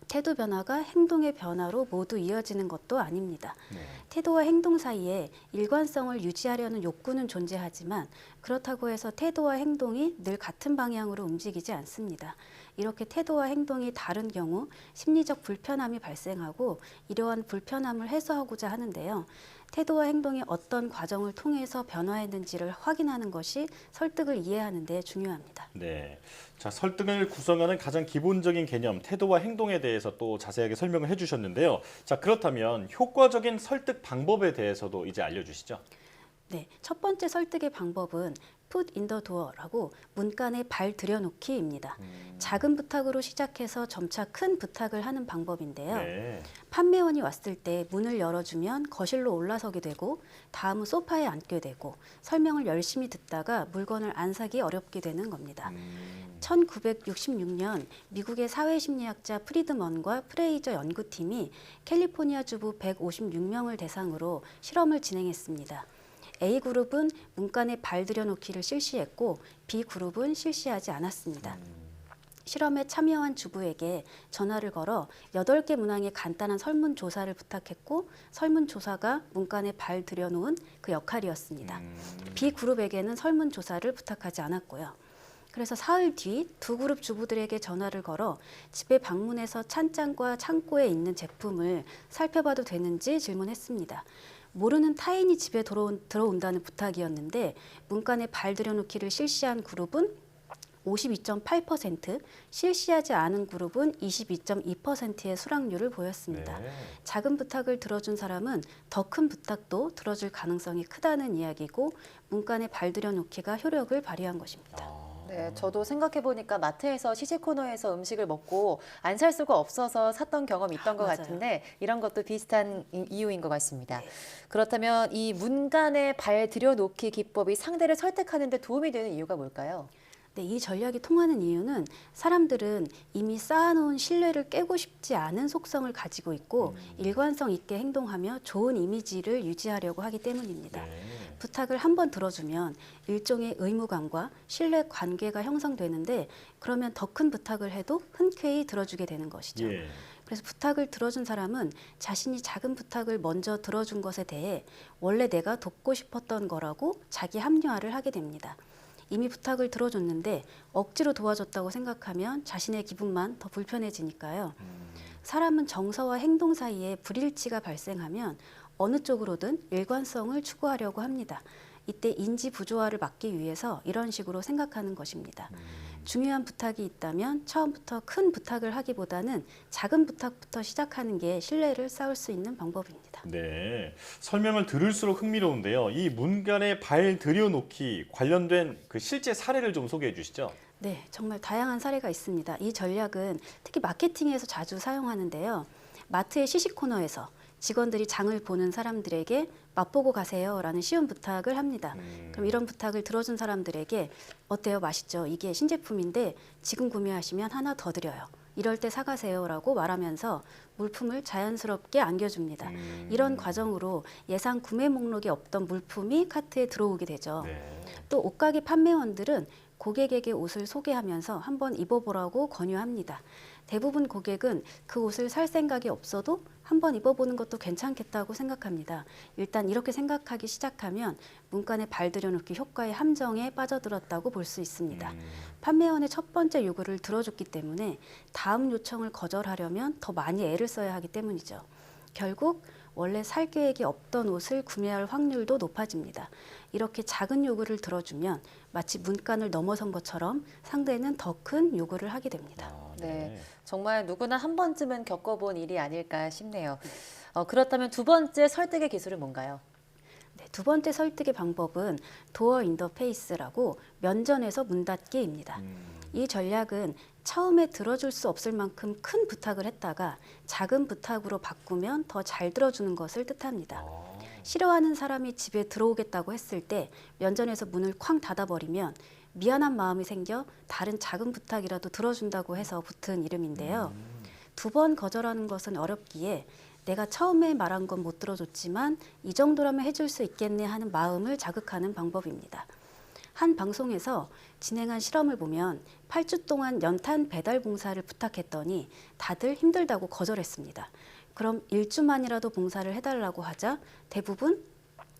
태도 변화가 행동의 변화로 모두 이어지는 것도 아닙니다. 네. 태도와 행동 사이에 일관성을 유지하려는 욕구는 존재하지만 그렇다고 해서 태도와 행동이 늘 같은 방향으로 움직이지 않습니다. 이렇게 태도와 행동이 다른 경우 심리적 불편함이 발생하고 이러한 불편함을 해소하고자 하는데요. 태도와 행동이 어떤 과정을 통해서 변화했는지를 확인하는 것이 설득을 이해하는 데 중요합니다. 네. 자, 설득을 구성하는 가장 기본적인 개념, 태도와 행동에 대해서 또 자세하게 설명을 해주셨는데요. 자, 그렇다면 효과적인 설득 방법에 대해서도 이제 알려주시죠. 네, 첫 번째 설득의 방법은 put in the door라고 문간에 발 들여놓기입니다. 작은 부탁으로 시작해서 점차 큰 부탁을 하는 방법인데요. 네. 판매원이 왔을 때 문을 열어주면 거실로 올라서게 되고 다음은 소파에 앉게 되고 설명을 열심히 듣다가 물건을 안 사기 어렵게 되는 겁니다. 1966년 미국의 사회심리학자 프리드먼과 프레이저 연구팀이 캘리포니아 주부 156명을 대상으로 실험을 진행했습니다. A그룹은 문간에 발 들여놓기를 실시했고 B그룹은 실시하지 않았습니다. 실험에 참여한 주부에게 전화를 걸어 8개 문항의 간단한 설문조사를 부탁했고 설문조사가 문간에 발 들여놓은 그 역할이었습니다. B그룹에게는 설문조사를 부탁하지 않았고요. 그래서 사흘 뒤 두 그룹 주부들에게 전화를 걸어 집에 방문해서 찬장과 창고에 있는 제품을 살펴봐도 되는지 질문했습니다. 모르는 타인이 집에 들어온다는 부탁이었는데 문간에 발 들여놓기를 실시한 그룹은 52.8%, 실시하지 않은 그룹은 22.2%의 수락률을 보였습니다. 네. 작은 부탁을 들어준 사람은 더 큰 부탁도 들어줄 가능성이 크다는 이야기고 문간에 발 들여놓기가 효력을 발휘한 것입니다. 네, 저도 생각해보니까 마트에서 시식 코너에서 음식을 먹고 안 살 수가 없어서 샀던 경험이 있던 것 맞아요. 같은데 이런 것도 비슷한 이유인 것 같습니다. 그렇다면 이 문간에 발 들여놓기 기법이 상대를 설득하는 데 도움이 되는 이유가 뭘까요? 네, 이 전략이 통하는 이유는 사람들은 이미 쌓아놓은 신뢰를 깨고 싶지 않은 속성을 가지고 있고 일관성 있게 행동하며 좋은 이미지를 유지하려고 하기 때문입니다. 부탁을 한번 들어주면 일종의 의무감과 신뢰 관계가 형성되는데 그러면 더 큰 부탁을 해도 흔쾌히 들어주게 되는 것이죠. 예. 그래서 부탁을 들어준 사람은 자신이 작은 부탁을 먼저 들어준 것에 대해 원래 내가 돕고 싶었던 거라고 자기 합리화를 하게 됩니다. 이미 부탁을 들어줬는데 억지로 도와줬다고 생각하면 자신의 기분만 더 불편해지니까요. 사람은 정서와 행동 사이에 불일치가 발생하면 어느 쪽으로든 일관성을 추구하려고 합니다. 이때 인지 부조화를 막기 위해서 이런 식으로 생각하는 것입니다. 중요한 부탁이 있다면 처음부터 큰 부탁을 하기보다는 작은 부탁부터 시작하는 게 신뢰를 쌓을 수 있는 방법입니다. 네, 설명을 들을수록 흥미로운데요. 이 문간에 발 들여놓기 관련된 그 실제 사례를 좀 소개해 주시죠. 네, 정말 다양한 사례가 있습니다. 이 전략은 특히 마케팅에서 자주 사용하는데요. 마트의 시식 코너에서 직원들이 장을 보는 사람들에게 맛보고 가세요 라는 쉬운 부탁을 합니다. 그럼 이런 부탁을 들어준 사람들에게 어때요? 맛있죠? 이게 신제품인데 지금 구매하시면 하나 더 드려요. 이럴 때 사가세요 라고 말하면서 물품을 자연스럽게 안겨줍니다. 이런 과정으로 예상 구매 목록에 없던 물품이 카트에 들어오게 되죠. 또 옷가게 판매원들은 고객에게 옷을 소개하면서 한번 입어보라고 권유합니다. 대부분 고객은 그 옷을 살 생각이 없어도 한번 입어보는 것도 괜찮겠다고 생각합니다. 일단 이렇게 생각하기 시작하면 문간에 발 들여놓기 효과의 함정에 빠져들었다고 볼 수 있습니다. 판매원의 첫 번째 요구를 들어줬기 때문에 다음 요청을 거절하려면 더 많이 애를 써야 하기 때문이죠. 결국 원래 살 계획이 없던 옷을 구매할 확률도 높아집니다. 이렇게 작은 요구를 들어주면 마치 문간을 넘어선 것처럼 상대는 더 큰 요구를 하게 됩니다. 네, 정말 누구나 한 번쯤은 겪어본 일이 아닐까 싶네요. 그렇다면 두 번째 설득의 기술은 뭔가요? 네, 두 번째 설득의 방법은 도어 인 더 페이스라고 면전에서 문 닫기입니다. 이 전략은 처음에 들어줄 수 없을 만큼 큰 부탁을 했다가 작은 부탁으로 바꾸면 더 잘 들어주는 것을 뜻합니다. 싫어하는 사람이 집에 들어오겠다고 했을 때 면전에서 문을 쾅 닫아버리면 미안한 마음이 생겨 다른 작은 부탁이라도 들어준다고 해서 붙은 이름인데요. 두 번 거절하는 것은 어렵기에 내가 처음에 말한 건 못 들어줬지만 이 정도라면 해줄 수 있겠네 하는 마음을 자극하는 방법입니다. 한 방송에서 진행한 실험을 보면 8주 동안 연탄 배달 봉사를 부탁했더니 다들 힘들다고 거절했습니다. 그럼 1주만이라도 봉사를 해달라고 하자 대부분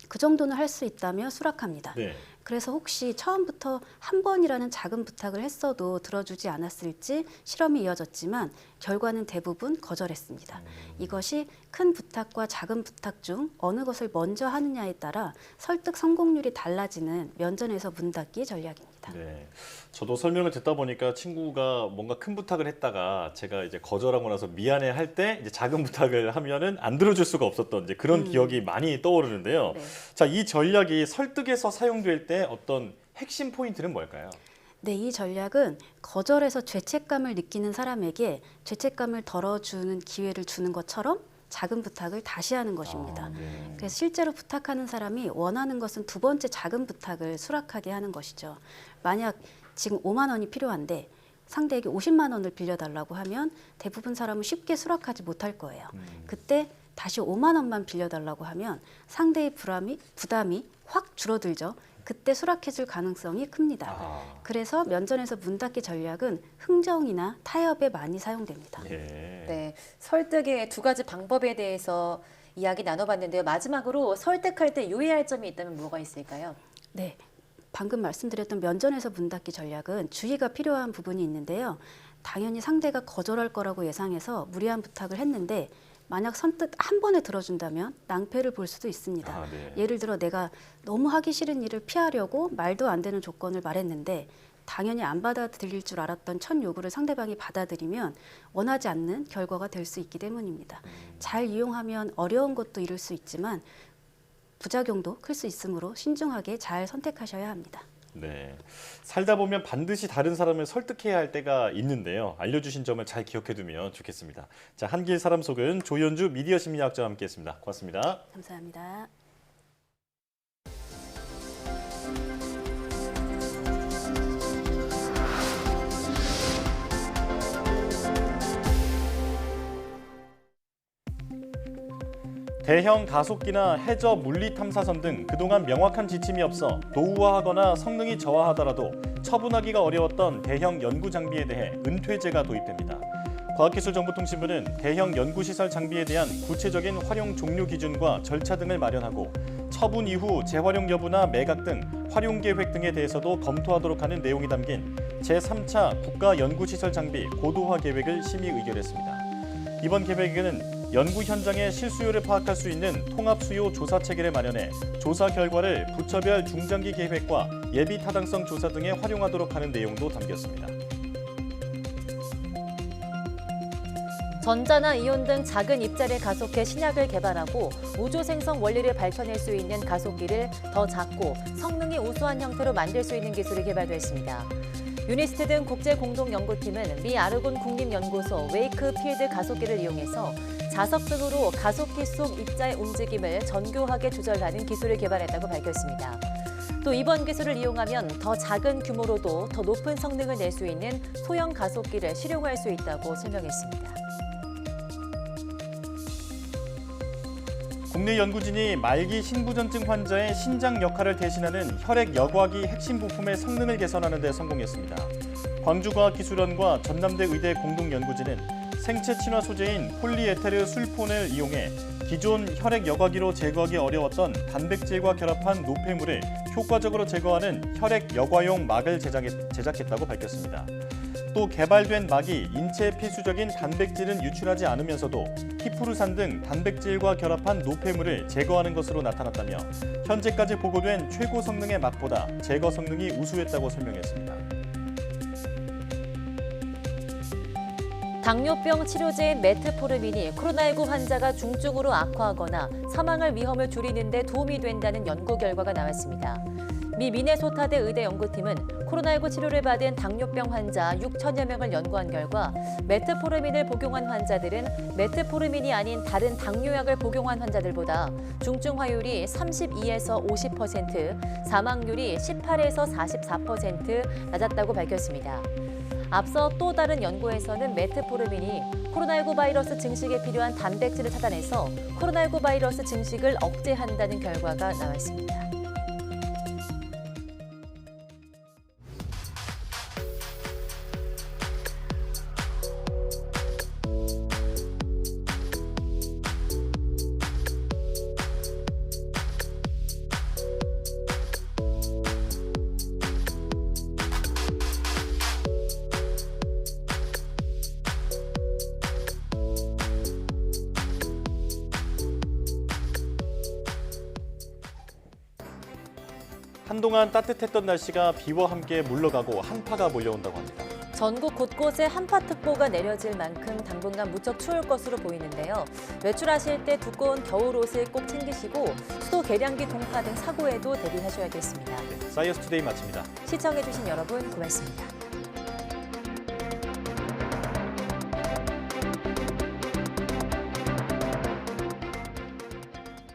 그 정도는 할 수 있다며 수락합니다. 네. 그래서 혹시 처음부터 한 번이라는 작은 부탁을 했어도 들어주지 않았을지 실험이 이어졌지만 결과는 대부분 거절했습니다. 이것이 큰 부탁과 작은 부탁 중 어느 것을 먼저 하느냐에 따라 설득 성공률이 달라지는 면전에서 문 닫기 전략입니다. 네, 저도 설명을 듣다 보니까 친구가 뭔가 큰 부탁을 했다가 제가 이제 거절하고 나서 미안해 할 때 이제 작은 부탁을 하면은 안 들어줄 수가 없었던 이제 그런 기억이 많이 떠오르는데요. 네. 자, 이 전략이 설득에서 사용될 때 어떤 핵심 포인트는 뭘까요? 네, 이 전략은 거절해서 죄책감을 느끼는 사람에게 죄책감을 덜어주는 기회를 주는 것처럼 작은 부탁을 다시 하는 것입니다. 그래서 실제로 부탁하는 사람이 원하는 것은 두 번째 작은 부탁을 수락하게 하는 것이죠. 만약 지금 5만 원이 필요한데 상대에게 50만 원을 빌려달라고 하면 대부분 사람은 쉽게 수락하지 못할 거예요. 그때 다시 5만 원만 빌려달라고 하면 상대의 부담이 확 줄어들죠. 그때 수락해줄 가능성이 큽니다. 그래서 면전에서 문 닫기 전략은 흥정이나 타협에 많이 사용됩니다. 네, 설득의 두 가지 방법에 대해서 이야기 나눠봤는데요. 마지막으로 설득할 때 유의할 점이 있다면 뭐가 있을까요? 네, 방금 말씀드렸던 면전에서 문 닫기 전략은 주의가 필요한 부분이 있는데요. 당연히 상대가 거절할 거라고 예상해서 무리한 부탁을 했는데 만약 선뜻 한 번에 들어준다면 낭패를 볼 수도 있습니다. 예를 들어 내가 너무 하기 싫은 일을 피하려고 말도 안 되는 조건을 말했는데 당연히 안 받아들일 줄 알았던 첫 요구를 상대방이 받아들이면 원하지 않는 결과가 될 수 있기 때문입니다. 잘 이용하면 어려운 것도 이룰 수 있지만 부작용도 클 수 있으므로 신중하게 잘 선택하셔야 합니다. 네, 살다 보면 반드시 다른 사람을 설득해야 할 때가 있는데요. 알려주신 점을 잘 기억해두면 좋겠습니다. 자, 한길 사람 속은 조현주 미디어 심리학자와 함께했습니다. 고맙습니다. 감사합니다. 대형 가속기나 해저 물리 탐사선 등 그동안 명확한 지침이 없어 노후화하거나 성능이 저하하더라도 처분하기가 어려웠던 대형 연구 장비에 대해 은퇴제가 도입됩니다. 과학기술정보통신부는 대형 연구시설 장비에 대한 구체적인 활용 종료 기준과 절차 등을 마련하고 처분 이후 재활용 여부나 매각 등 활용 계획 등에 대해서도 검토하도록 하는 내용이 담긴 제3차 국가연구시설 장비 고도화 계획을 심의 의결했습니다. 이번 계획에는 연구 현장의 실수요를 파악할 수 있는 통합수요 조사 체계를 마련해 조사 결과를 부처별 중장기 계획과 예비 타당성 조사 등에 활용하도록 하는 내용도 담겼습니다. 전자나 이온 등 작은 입자를 가속해 신약을 개발하고 우주 생성 원리를 밝혀낼 수 있는 가속기를 더 작고 성능이 우수한 형태로 만들 수 있는 기술이 개발됐습니다. 유니스트 등 국제 공동 연구팀은 미 아르곤 국립연구소 웨이크 필드 가속기를 이용해서 자석 등으로 가속기 속 입자의 움직임을 정교하게 조절하는 기술을 개발했다고 밝혔습니다. 또 이번 기술을 이용하면 더 작은 규모로도 더 높은 성능을 낼 수 있는 소형 가속기를 실용할 수 있다고 설명했습니다. 국내 연구진이 말기 신부전증 환자의 신장 역할을 대신하는 혈액 여과기 핵심 부품의 성능을 개선하는 데 성공했습니다. 광주과학기술원과 전남대 의대 공동연구진은 생체 친화 소재인 폴리에테르 술폰을 이용해 기존 혈액 여과기로 제거하기 어려웠던 단백질과 결합한 노폐물을 효과적으로 제거하는 혈액 여과용 막을 제작했다고 밝혔습니다. 또 개발된 막이 인체에 필수적인 단백질은 유출하지 않으면서도 히프루산 등 단백질과 결합한 노폐물을 제거하는 것으로 나타났다며 현재까지 보고된 최고 성능의 막보다 제거 성능이 우수했다고 설명했습니다. 당뇨병 치료제인 메트포르민이 코로나19 환자가 중증으로 악화하거나 사망할 위험을 줄이는 데 도움이 된다는 연구 결과가 나왔습니다. 미 미네소타대 의대 연구팀은 코로나19 치료를 받은 당뇨병 환자 6천여 명을 연구한 결과 메트포르민을 복용한 환자들은 메트포르민이 아닌 다른 당뇨약을 복용한 환자들보다 중증 화율이 32에서 50%, 사망률이 18에서 44% 낮았다고 밝혔습니다. 앞서 또 다른 연구에서는 메트포르민이 코로나19 바이러스 증식에 필요한 단백질을 차단해서 코로나19 바이러스 증식을 억제한다는 결과가 나왔습니다. 한동안 따뜻했던 날씨가 비와 함께 물러가고 한파가 몰려온다고 합니다. 전국 곳곳에 한파특보가 내려질 만큼 당분간 무척 추울 것으로 보이는데요. 외출하실 때 두꺼운 겨울옷을 꼭 챙기시고 수도 계량기 동파 등 사고에도 대비하셔야겠습니다. 사이언스 투데이 마칩니다. 시청해주신 여러분 고맙습니다.